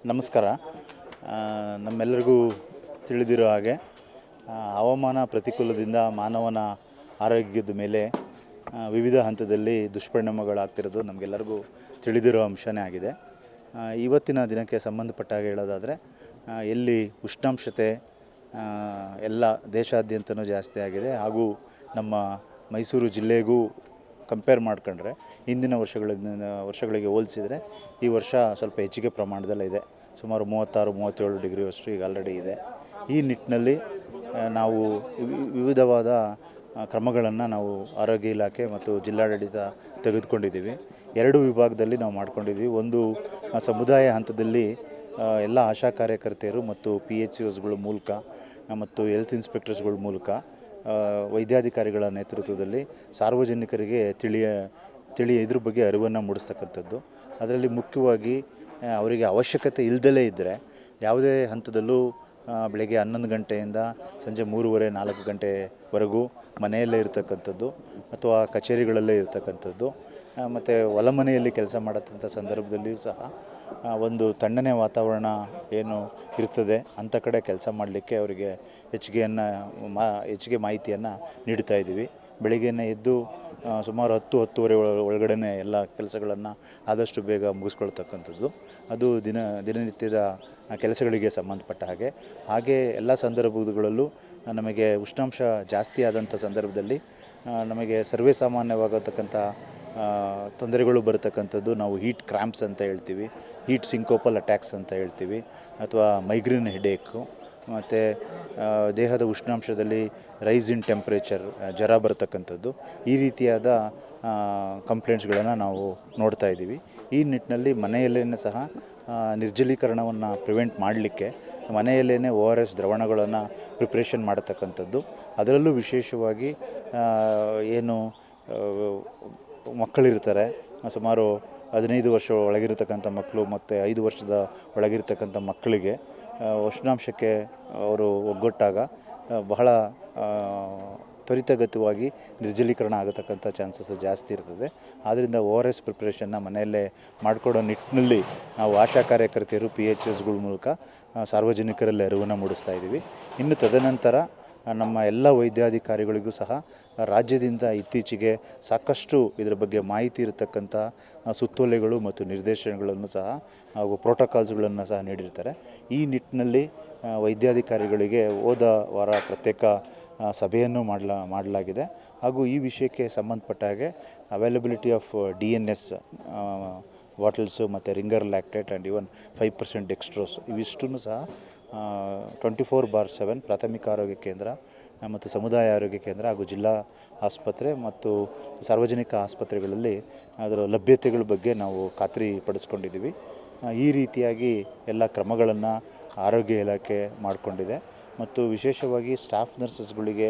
ನಮಸ್ಕಾರ. ನಮ್ಮೆಲ್ಲರಿಗೂ ತಿಳಿದಿರೋ ಹಾಗೆ ಹವಾಮಾನ ಪ್ರತಿಕೂಲದಿಂದ ಮಾನವನ ಆರೋಗ್ಯದ ಮೇಲೆ ವಿವಿಧ ಹಂತದಲ್ಲಿ ದುಷ್ಪರಿಣಾಮಗಳಾಗ್ತಿರೋದು ನಮಗೆಲ್ಲರಿಗೂ ತಿಳಿದಿರೋ ಅಂಶನೇ ಆಗಿದೆ. ಇವತ್ತಿನ ದಿನಕ್ಕೆ ಸಂಬಂಧಪಟ್ಟ ಹಾಗೆ ಹೇಳೋದಾದರೆ, ಎಲ್ಲಿ ಉಷ್ಣಾಂಶತೆ ಎಲ್ಲ ದೇಶಾದ್ಯಂತನೂ ಜಾಸ್ತಿ ಆಗಿದೆ, ಹಾಗೂ ನಮ್ಮ ಮೈಸೂರು ಜಿಲ್ಲೆಗೂ ಕಂಪೇರ್ ಮಾಡ್ಕೊಂಡ್ರೆ ಹಿಂದಿನ ವರ್ಷಗಳಿಗೆ ಹೋಲಿಸಿದರೆ ಈ ವರ್ಷ ಸ್ವಲ್ಪ ಹೆಚ್ಚಿಗೆ ಪ್ರಮಾಣದಲ್ಲಿದೆ. ಸುಮಾರು 36-37 ಡಿಗ್ರಿಯಷ್ಟು ಈಗ ಆಲ್ರೆಡಿ ಇದೆ. ಈ ನಿಟ್ಟಿನಲ್ಲಿ ನಾವು ವಿವಿಧವಾದ ಕ್ರಮಗಳನ್ನು ನಾವು ಆರೋಗ್ಯ ಇಲಾಖೆ ಮತ್ತು ಜಿಲ್ಲಾಡಳಿತ ತೆಗೆದುಕೊಂಡಿದ್ದೀವಿ. ಎರಡು ವಿಭಾಗದಲ್ಲಿ ನಾವು ಮಾಡ್ಕೊಂಡಿದ್ದೀವಿ. ಒಂದು ಸಮುದಾಯ ಹಂತದಲ್ಲಿ ಎಲ್ಲ ಆಶಾ ಕಾರ್ಯಕರ್ತೆಯರು ಮತ್ತು PHCSಗಳ ಮೂಲಕ ಮತ್ತು ಹೆಲ್ತ್ ಇನ್ಸ್ಪೆಕ್ಟರ್ಸ್ಗಳ ಮೂಲಕ ವೈದ್ಯಾಧಿಕಾರಿಗಳ ನೇತೃತ್ವದಲ್ಲಿ ಸಾರ್ವಜನಿಕರಿಗೆ ಇದ್ರ ಬಗ್ಗೆ ಅರಿವನ್ನು ಮೂಡಿಸ್ತಕ್ಕಂಥದ್ದು. ಅದರಲ್ಲಿ ಮುಖ್ಯವಾಗಿ ಅವರಿಗೆ ಅವಶ್ಯಕತೆ ಇಲ್ಲದಲೇ ಇದ್ದರೆ ಯಾವುದೇ ಹಂತದಲ್ಲೂ ಬೆಳಗ್ಗೆ 11 ಗಂಟೆಯಿಂದ ಸಂಜೆ 3:30-4 ಗಂಟೆವರೆಗೂ ಮನೆಯಲ್ಲೇ ಇರತಕ್ಕಂಥದ್ದು ಅಥವಾ ಕಚೇರಿಗಳಲ್ಲೇ ಇರತಕ್ಕಂಥದ್ದು, ಮತ್ತು ಹೊಲಮನೆಯಲ್ಲಿ ಕೆಲಸ ಮಾಡತಕ್ಕಂಥ ಸಂದರ್ಭದಲ್ಲಿಯೂ ಸಹ ಒಂದು ತಣ್ಣನೆ ವಾತಾವರಣ ಏನು ಇರ್ತದೆ ಅಂಥ ಕಡೆ ಕೆಲಸ ಮಾಡಲಿಕ್ಕೆ ಅವರಿಗೆ ಹೆಚ್ಚಿಗೆ ಮಾಹಿತಿಯನ್ನು ನೀಡ್ತಾ ಇದ್ದೀವಿ. ಬೆಳಿಗ್ಗೆನೇ ಎದ್ದು ಸುಮಾರು 10-10:30 ಒಳಗಡೆ ಎಲ್ಲ ಕೆಲಸಗಳನ್ನು ಆದಷ್ಟು ಬೇಗ ಮುಗಿಸ್ಕೊಳ್ತಕ್ಕಂಥದ್ದು. ಅದು ದಿನನಿತ್ಯದ ಕೆಲಸಗಳಿಗೆ ಸಂಬಂಧಪಟ್ಟ ಹಾಗೆ ಎಲ್ಲ ಸಂದರ್ಭಗಳಲ್ಲೂ ನಮಗೆ ಉಷ್ಣಾಂಶ ಜಾಸ್ತಿ ಆದಂಥ ಸಂದರ್ಭದಲ್ಲಿ ನಮಗೆ ಸರ್ವೇ ಸಾಮಾನ್ಯವಾಗತಕ್ಕಂಥ ತೊಂದರೆಗಳು ಬರತಕ್ಕಂಥದ್ದು ನಾವು ಹೀಟ್ ಕ್ರ್ಯಾಂಪ್ಸ್ ಅಂತ ಹೇಳ್ತೀವಿ, ಹೀಟ್ ಸಿಂಕೋಪಲ್ ಅಟ್ಯಾಕ್ಸ್ ಅಂತ ಹೇಳ್ತೀವಿ, ಅಥವಾ ಮೈಗ್ರೇನ್ ಹೆಡೇಕು, ಮತ್ತು ದೇಹದ ಉಷ್ಣಾಂಶದಲ್ಲಿ ರೈಸ್ ಇನ್ ಟೆಂಪ್ರೇಚರ್, ಜ್ವರ ಬರತಕ್ಕಂಥದ್ದು, ಈ ರೀತಿಯಾದ ಕಂಪ್ಲೇಂಟ್ಸ್ಗಳನ್ನು ನಾವು ನೋಡ್ತಾ ಇದ್ದೀವಿ. ಈ ನಿಟ್ಟಿನಲ್ಲಿ ಮನೆಯಲ್ಲೇ ಸಹ ನಿರ್ಜಲೀಕರಣವನ್ನು ಪ್ರಿವೆಂಟ್ ಮಾಡಲಿಕ್ಕೆ ಮನೆಯಲ್ಲೇ ORS ದ್ರವಣಗಳನ್ನು ಪ್ರಿಪ್ರೇಷನ್ ಮಾಡತಕ್ಕಂಥದ್ದು. ಅದರಲ್ಲೂ ವಿಶೇಷವಾಗಿ ಏನು ಮಕ್ಕಳಿರ್ತಾರೆ, ಸುಮಾರು 15 ವರ್ಷ ಒಳಗಿರತಕ್ಕಂಥ ಮಕ್ಕಳು ಮತ್ತು 5 ವರ್ಷದ ಒಳಗಿರ್ತಕ್ಕಂಥ ಮಕ್ಕಳಿಗೆ ಉಷ್ಣಾಂಶಕ್ಕೆ ಅವರು ಒಗ್ಗಟ್ಟಾಗ ಬಹಳ ತ್ವರಿತಗತಿಯಾಗಿ ನಿರ್ಜಲೀಕರಣ ಆಗತಕ್ಕಂಥ ಚಾನ್ಸಸ್ ಜಾಸ್ತಿ ಇರ್ತದೆ. ಆದ್ದರಿಂದ ORS ಪ್ರಿಪ್ರೇಷನ್ನ ಮನೆಯಲ್ಲೇ ಮಾಡಿಕೊಡೋ ನಿಟ್ಟಿನಲ್ಲಿ ನಾವು ಆಶಾ ಕಾರ್ಯಕರ್ತೆಯರು PHCSಗಳ ಮೂಲಕ ಸಾರ್ವಜನಿಕರಲ್ಲಿ ಅರಿವನ್ನು ಮೂಡಿಸ್ತಾ ಇದ್ದೀವಿ. ಇನ್ನು ತದನಂತರ ನಮ್ಮ ಎಲ್ಲ ವೈದ್ಯಾಧಿಕಾರಿಗಳಿಗೂ ಸಹ ರಾಜ್ಯದಿಂದ ಇತ್ತೀಚೆಗೆ ಸಾಕಷ್ಟು ಇದರ ಬಗ್ಗೆ ಮಾಹಿತಿ ಇರತಕ್ಕಂಥ ಸುತ್ತೋಲೆಗಳು ಮತ್ತು ನಿರ್ದೇಶನಗಳನ್ನು ಸಹ ಹಾಗೂ ಪ್ರೋಟೋಕಾಲ್ಸ್ಗಳನ್ನು ಸಹ ನೀಡಿರ್ತಾರೆ. ಈ ನಿಟ್ಟಿನಲ್ಲಿ ವೈದ್ಯಾಧಿಕಾರಿಗಳಿಗೆ ಹೋದ ವಾರ ಪ್ರತ್ಯೇಕ ಸಭೆಯನ್ನು ಮಾಡಲಾಗಿದೆ. ಹಾಗೂ ಈ ವಿಷಯಕ್ಕೆ ಸಂಬಂಧಪಟ್ಟ ಹಾಗೆ ಅವೈಲಬಿಲಿಟಿ ಆಫ್ DNS ಬಾಟಲ್ಸು ಮತ್ತು ringer lactate and even 5% dextrose ಇವಿಷ್ಟೂ ಸಹ 24/7 ಪ್ರಾಥಮಿಕ ಆರೋಗ್ಯ ಕೇಂದ್ರ ಮತ್ತು ಸಮುದಾಯ ಆರೋಗ್ಯ ಕೇಂದ್ರ ಹಾಗೂ ಜಿಲ್ಲಾ ಆಸ್ಪತ್ರೆ ಮತ್ತು ಸಾರ್ವಜನಿಕ ಆಸ್ಪತ್ರೆಗಳಲ್ಲಿ ಅದರ ಲಭ್ಯತೆಗಳ ಬಗ್ಗೆ ನಾವು ಖಾತ್ರಿಪಡಿಸ್ಕೊಂಡಿದ್ದೀವಿ. ಈ ರೀತಿಯಾಗಿ ಎಲ್ಲ ಕ್ರಮಗಳನ್ನು ಆರೋಗ್ಯ ಇಲಾಖೆ ಮಾಡಿಕೊಂಡಿದೆ. ಮತ್ತು ವಿಶೇಷವಾಗಿ ಸ್ಟಾಫ್ ನರ್ಸಸ್ಗಳಿಗೆ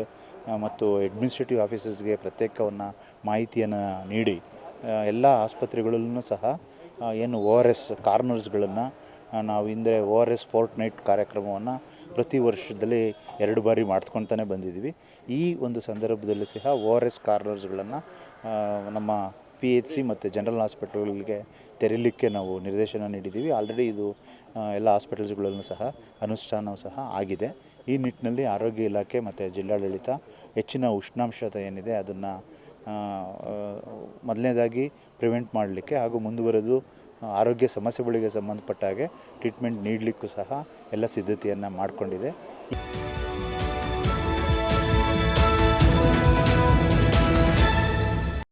ಮತ್ತು ಅಡ್ಮಿನಿಸ್ಟ್ರೇಟಿವ್ ಆಫೀಸರ್ಸ್ಗೆ ಪ್ರತ್ಯೇಕವನ್ನು ಮಾಹಿತಿಯನ್ನು ನೀಡಿ ಎಲ್ಲ ಆಸ್ಪತ್ರೆಗಳಲ್ಲೂ ಸಹ ಏನು ORS ಕಾರ್ನರ್ಸ್ಗಳನ್ನು ನಾವು ಹಿಂದೆ ORS ಫೋರ್ಟ್ನೈಟ್ ಕಾರ್ಯಕ್ರಮವನ್ನು ಪ್ರತಿ ವರ್ಷದಲ್ಲಿ 2 ಬಾರಿ ಮಾಡಿಸ್ಕೊಳ್ತಾನೆ ಬಂದಿದ್ದೀವಿ. ಈ ಒಂದು ಸಂದರ್ಭದಲ್ಲಿ ಸಹ ORS ಕಾರ್ನರ್ಸ್ಗಳನ್ನು ನಮ್ಮ PHC ಮತ್ತು ಜನರಲ್ ಹಾಸ್ಪಿಟಲ್ಗಳಿಗೆ ತೆರೀಲಿಕ್ಕೆ ನಾವು ನಿರ್ದೇಶನ ನೀಡಿದ್ದೀವಿ. ಆಲ್ರೆಡಿ ಇದು ಎಲ್ಲ ಹಾಸ್ಪಿಟಲ್ಸ್ಗಳಲ್ಲೂ ಸಹ ಅನುಷ್ಠಾನವೂ ಸಹ ಆಗಿದೆ. ಈ ನಿಟ್ಟಿನಲ್ಲಿ ಆರೋಗ್ಯ ಇಲಾಖೆ ಮತ್ತು ಜಿಲ್ಲಾಡಳಿತ ಹೆಚ್ಚಿನ ಉಷ್ಣಾಂಶತೆ ಏನಿದೆ ಅದನ್ನು ಮೊದಲನೇದಾಗಿ ಪ್ರಿವೆಂಟ್ ಮಾಡಲಿಕ್ಕೆ ಹಾಗೂ ಮುಂದುವರೆದು ಆರೋಗ್ಯ ಸಮಸ್ಯೆಗಳಿಗೆ ಸಂಬಂಧಪಟ್ಟ ಹಾಗೆ ಟ್ರೀಟ್ಮೆಂಟ್ ನೀಡಲಿಕ್ಕೂ ಸಹ ಎಲ್ಲ ಸಿದ್ಧತೆಯನ್ನು ಮಾಡಿಕೊಂಡಿದೆ.